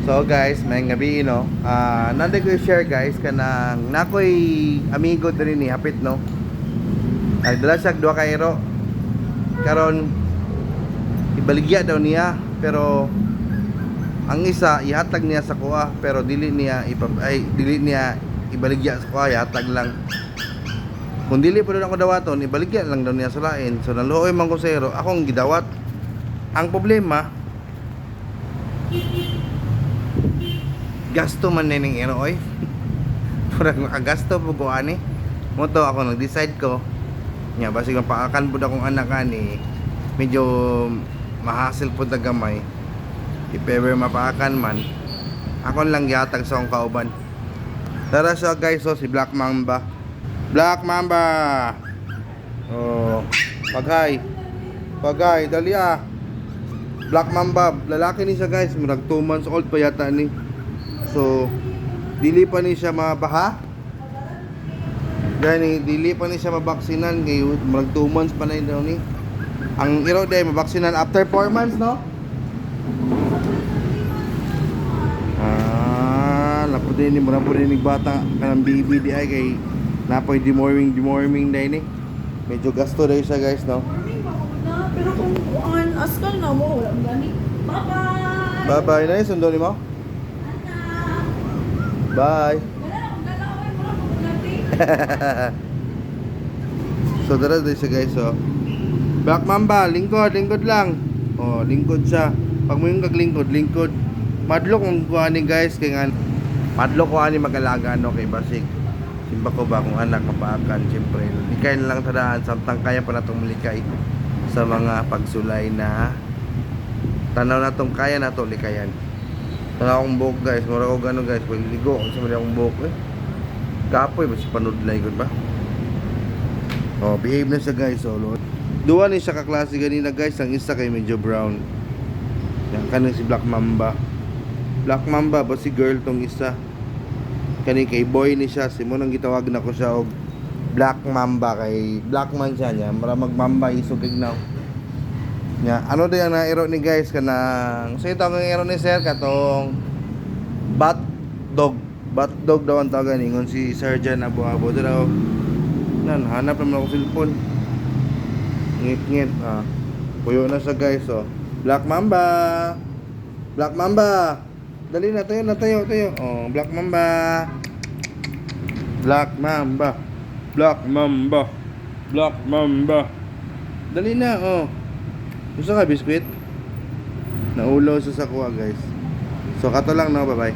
So guys, may gabi no. Nanday ko share guys kanang nakoy amigo diri ni hapit no. Nagdala siya duha ka ero. Karon ibaligya daw niya pero ang isa ihatag niya sa kuha pero dili niya ibaligya sa kuha, ihatag lang. Kung dili pa doon ako dawaton, ibaligya lang daw niya sa lain. So naluoy man ko sa ero, akong gidawat. Ang problema, gasto man ning ero oy. Purag makagasto po ko ani. Moto ako nag-decide ko. Nya basig mapaakan pud akong anak ani. Medyo mahasil pud na gamay. If ever mapaakan man, ako lang gihatag sa akong kauban. Tara siya guys, so si Black Mamba. Black Mamba. Oh, paghay. Paghay, dali ah. Black Mamba, lalaki ni siya guys, murag 2 months old pa yata ni. So, dili pa ni siya mabaha. Gani, dili pa ni siya mabaksinan kay murag 2 months pa na daw ni. Ang iro day mabaksinan after 4 months, no? Lapo din ni mura po din bata kanang baby di ay kay napoy demorming day ni. Medyo gasto day siya guys, no? Pero kung askal na mo, walang gani. Bye-bye! Bye-bye na yung sundo ni mo? Bye! So dara day siya guys, oh. Black Mamba, lingkod lang. Oh, lingkod siya. Pag mo yung lingkod. Madlok ang kuha ni guys kay nga madlok ko ani mag-alaga no kay basig. Simba ko ba kung anak mapaakan, siyempre. Likay na lang tadaan samtang kaya pa natong malikay sa mga pagsulay na tanaw na tong kaya na to likayan. Tanaw akong buhok guys, mura ko gano'n guys, pag ligo ang sama akong buhok eh. Kapoy ba si panood na ikot ba? Oh, behave na siya guys, oh Lord. Duwa ni siya kaklase ganina guys, ang isa kay medyo brown. Yan kanang si Black Mamba. Black Mamba ba si girl tong isa? Kani kay boy ni siya, si mo nang gitawag na ko siya og Black Mamba kay Black man siya niya, mara magmamba isog ignaw. Nya, ano day ang nairo ni guys kanang sa ito ang ero ni sir katong bat dog daw ang tawagan ingon si Sergeant Abu daw. Nan hanap naman ako cellphone. Ngit puyo na siya guys, oh. Black Mamba. Dali na tayo. Oh, Black Mamba. Dali na, oh. Gusto ka biskwit? Naulaw sa sakwa, guys. So, kato lang, no? Bye-bye.